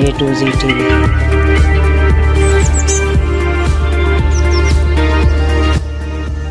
A to Z TV।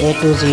A to Z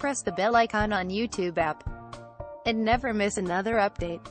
Press the bell icon on YouTube app and never miss another update.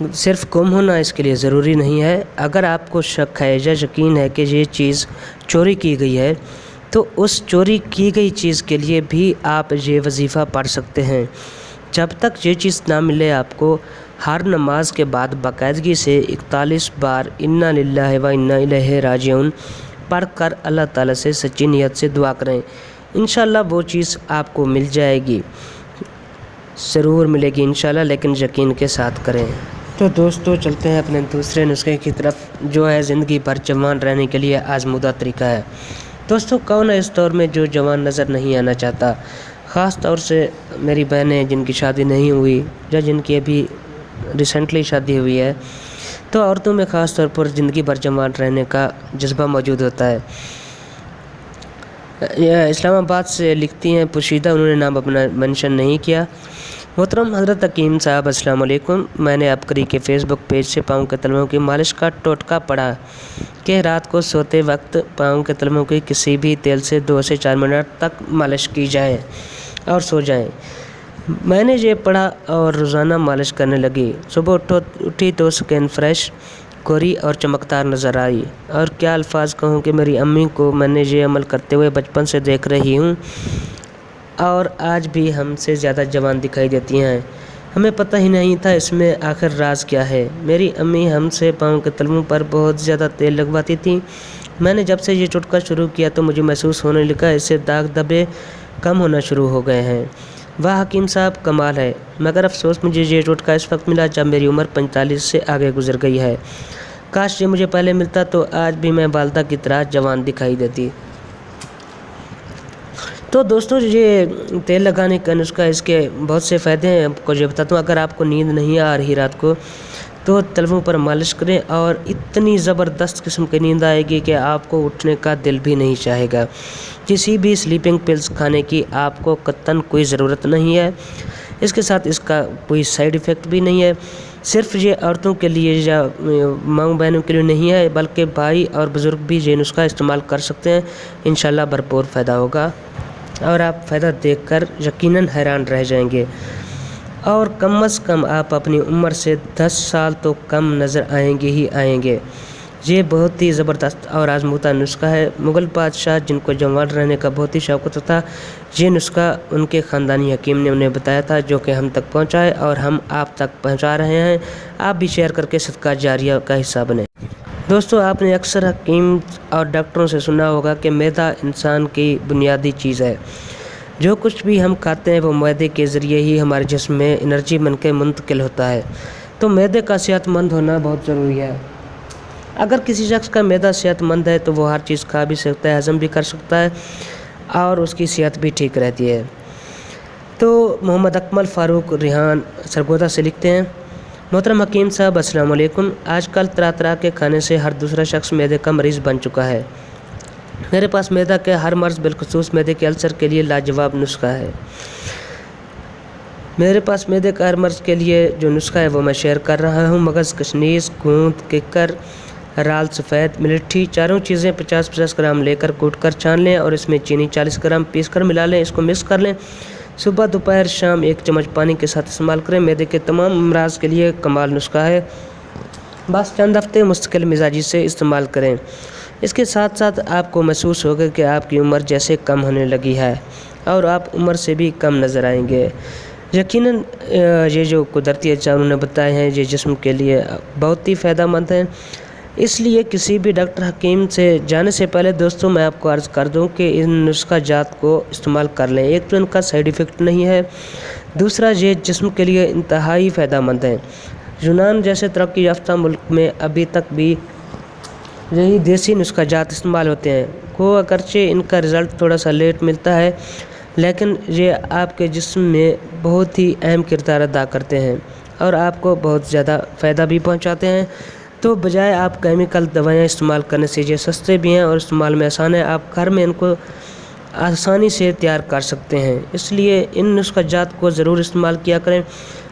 صرف گم ہونا اس کے لیے ضروری نہیں ہے۔ اگر آپ کو شک ہے یا یقین ہے کہ یہ چیز چوری کی گئی ہے تو اس چوری کی گئی چیز کے لیے بھی آپ یہ وظیفہ پڑھ سکتے ہیں۔ جب تک یہ چیز نہ ملے آپ کو ہر نماز کے بعد باقاعدگی سے 41 بار انا للہ و انا الیہ راجعون پڑھ کر اللہ تعالیٰ سے سچی نیت سے دعا کریں، انشاءاللہ وہ چیز آپ کو مل جائے گی، ضرور ملے گی انشاءاللہ، لیکن یقین کے ساتھ کریں۔ تو دوستو چلتے ہیں اپنے دوسرے نسخے کی طرف جو ہے زندگی بھر جوان رہنے کے لیے آزمودہ طریقہ ہے۔ دوستو کون ہے اس دور میں جو جوان نظر نہیں آنا چاہتا؟ خاص طور سے میری بہنیں جن کی شادی نہیں ہوئی یا جن کی ابھی ریسنٹلی شادی ہوئی ہے، تو عورتوں میں خاص طور پر زندگی بھر جوان رہنے کا جذبہ موجود ہوتا ہے۔ یہ اسلام آباد سے لکھتی ہیں پوشیدہ، انہوں نے نام اپنا منشن نہیں کیا۔ محترم حضرت حکیم صاحب السلام علیکم، میں نے عبقری کے فیس بک پیج سے پاؤں کے تلووں کی مالش کا ٹوٹکا پڑھا کہ رات کو سوتے وقت پاؤں کے تلووں کی کسی بھی تیل سے 2 سے 4 منٹ تک مالش کی جائے اور سو جائیں۔ میں نے یہ پڑھا اور روزانہ مالش کرنے لگی۔ صبح اٹھی تو سکن فریش، گوری اور چمکدار نظر آئی، اور کیا الفاظ کہوں کہ میری امی کو میں نے یہ عمل کرتے ہوئے بچپن سے دیکھ رہی ہوں اور آج بھی ہم سے زیادہ جوان دکھائی دیتی ہیں۔ ہمیں پتہ ہی نہیں تھا اس میں آخر راز کیا ہے۔ میری امی ہم سے پاؤں کے تلووں پر بہت زیادہ تیل لگواتی تھیں۔ میں نے جب سے یہ ٹوٹکا شروع کیا تو مجھے محسوس ہونے لگا اس سے داغ دھبے کم ہونا شروع ہو گئے ہیں۔ واہ حکیم صاحب کمال ہے، مگر افسوس مجھے یہ ٹوٹکا اس وقت ملا جب میری عمر 45 سے آگے گزر گئی ہے۔ کاش یہ مجھے پہلے ملتا تو آج بھی میں والدہ کی طرح جوان دکھائی دیتی۔ تو دوستو یہ تیل لگانے کا نسخہ، اس کے بہت سے فائدے ہیں، آپ کو یہ بتاتا ہوں۔ اگر آپ کو نیند نہیں آ رہی رات کو تو تلووں پر مالش کریں اور اتنی زبردست قسم کی نیند آئے گی کہ آپ کو اٹھنے کا دل بھی نہیں چاہے گا۔ کسی بھی سلیپنگ پلز کھانے کی آپ کو قطعاً کوئی ضرورت نہیں ہے، اس کے ساتھ اس کا کوئی سائیڈ ایفیکٹ بھی نہیں ہے۔ صرف یہ عورتوں کے لیے یا ماؤں بہنوں کے لیے نہیں ہے، بلکہ بھائی اور بزرگ بھی یہ نسخہ استعمال کر سکتے ہیں۔ انشاءاللہ بھرپور فائدہ ہوگا اور آپ فائدہ دیکھ کر یقیناً حیران رہ جائیں گے، اور کم از کم آپ اپنی عمر سے 10 سال تو کم نظر آئیں گے ہی آئیں گے۔ یہ بہت ہی زبردست اور آزمودہ نسخہ ہے۔ مغل بادشاہ جن کو جوان رہنے کا بہت ہی شوق ہوتا تھا، یہ نسخہ ان کے خاندانی حکیم نے انہیں بتایا تھا، جو کہ ہم تک پہنچا ہے اور ہم آپ تک پہنچا رہے ہیں۔ آپ بھی شیئر کر کے صدقہ جاریہ کا حصہ بنیں۔ دوستو آپ نے اکثر حکیم اور ڈاکٹروں سے سنا ہوگا کہ معدہ انسان کی بنیادی چیز ہے۔ جو کچھ بھی ہم کھاتے ہیں وہ معدے کے ذریعے ہی ہمارے جسم میں انرجی بن کے منتقل ہوتا ہے، تو معدے کا صحت مند ہونا بہت ضروری ہے۔ اگر کسی شخص کا معدہ صحت مند ہے تو وہ ہر چیز کھا بھی سکتا ہے، ہضم بھی کر سکتا ہے، اور اس کی صحت بھی ٹھیک رہتی ہے۔ تو محمد اکمل فاروق ریحان سرگودا سے لکھتے ہیں، محترم حکیم صاحب السلام علیکم، آج کل طرح طرح کے کھانے سے ہر دوسرا شخص معدے کا مریض بن چکا ہے۔ میرے پاس معدہ کے ہر مرض، بالخصوص معدے کے السر کے لیے لاجواب نسخہ ہے۔ میرے پاس معدے کا ہر مرض کے لیے جو نسخہ ہے وہ میں شیئر کر رہا ہوں۔ مغز، کشنیز، گوند، ککر، رال سفید، ملٹھی، چاروں چیزیں 50-50 گرام لے کر کوٹ کر چھان لیں اور اس میں چینی 40 گرام پیس کر ملا لیں، اس کو مکس کر لیں۔ صبح، دوپہر، شام 1 چمچ پانی کے ساتھ استعمال کریں۔ معدے کے تمام امراض کے لیے کمال نسخہ ہے، بس چند ہفتے مستقل مزاجی سے استعمال کریں۔ اس کے ساتھ ساتھ آپ کو محسوس ہوگا کہ آپ کی عمر جیسے کم ہونے لگی ہے اور آپ عمر سے بھی کم نظر آئیں گے۔ یقیناً یہ جو قدرتی اجزاء انہوں نے بتائے ہیں یہ جسم کے لیے بہت ہی فائدہ مند ہیں، اس لیے کسی بھی ڈاکٹر حکیم سے جانے سے پہلے دوستوں میں آپ کو عرض کر دوں کہ ان نسخہ جات کو استعمال کر لیں۔ ایک تو ان کا سائیڈ ایفیکٹ نہیں ہے، دوسرا یہ جسم کے لیے انتہائی فائدہ مند ہیں۔ یونان جیسے ترقی یافتہ ملک میں ابھی تک بھی یہی دیسی نسخہ جات استعمال ہوتے ہیں، کو اگرچہ ان کا رزلٹ تھوڑا سا لیٹ ملتا ہے، لیکن یہ آپ کے جسم میں بہت ہی اہم کردار ادا کرتے ہیں اور آپ کو بہت زیادہ فائدہ بھی پہنچاتے ہیں۔ تو بجائے آپ کیمیکل دوائیاں استعمال کرنے سے یہ سستے بھی ہیں اور استعمال میں آسان ہے، آپ گھر میں ان کو آسانی سے تیار کر سکتے ہیں، اس لیے ان نسخہ جات کو ضرور استعمال کیا کریں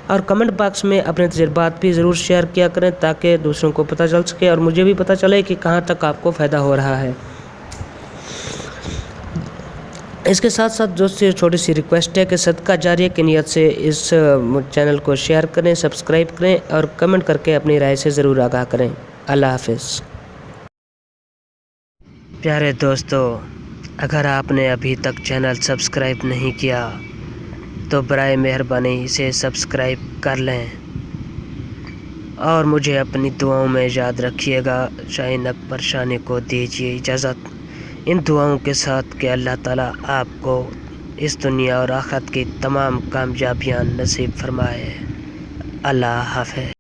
اور کمنٹ باکس میں اپنے تجربات بھی ضرور شیئر کیا کریں تاکہ دوسروں کو پتہ چل سکے اور مجھے بھی پتہ چلے کہ کہاں تک آپ کو فائدہ ہو رہا ہے۔ اس کے ساتھ ساتھ دوستو چھوٹی سی ریکویسٹ ہے کہ صدقہ جاریہ کی نیت سے اس چینل کو شیئر کریں، سبسکرائب کریں اور کمنٹ کر کے اپنی رائے سے ضرور آگاہ کریں۔ اللہ حافظ۔ پیارے دوستو، اگر آپ نے ابھی تک چینل سبسکرائب نہیں کیا تو برائے مہربانی اسے سبسکرائب کر لیں اور مجھے اپنی دعاؤں میں یاد رکھیے گا۔ شاہین اکبر شانی کو دیجیے اجازت ان دعاؤں کے ساتھ کہ اللہ تعالیٰ آپ کو اس دنیا اور آخرت کی تمام کامیابیاں نصیب فرمائے۔ اللہ حافظ۔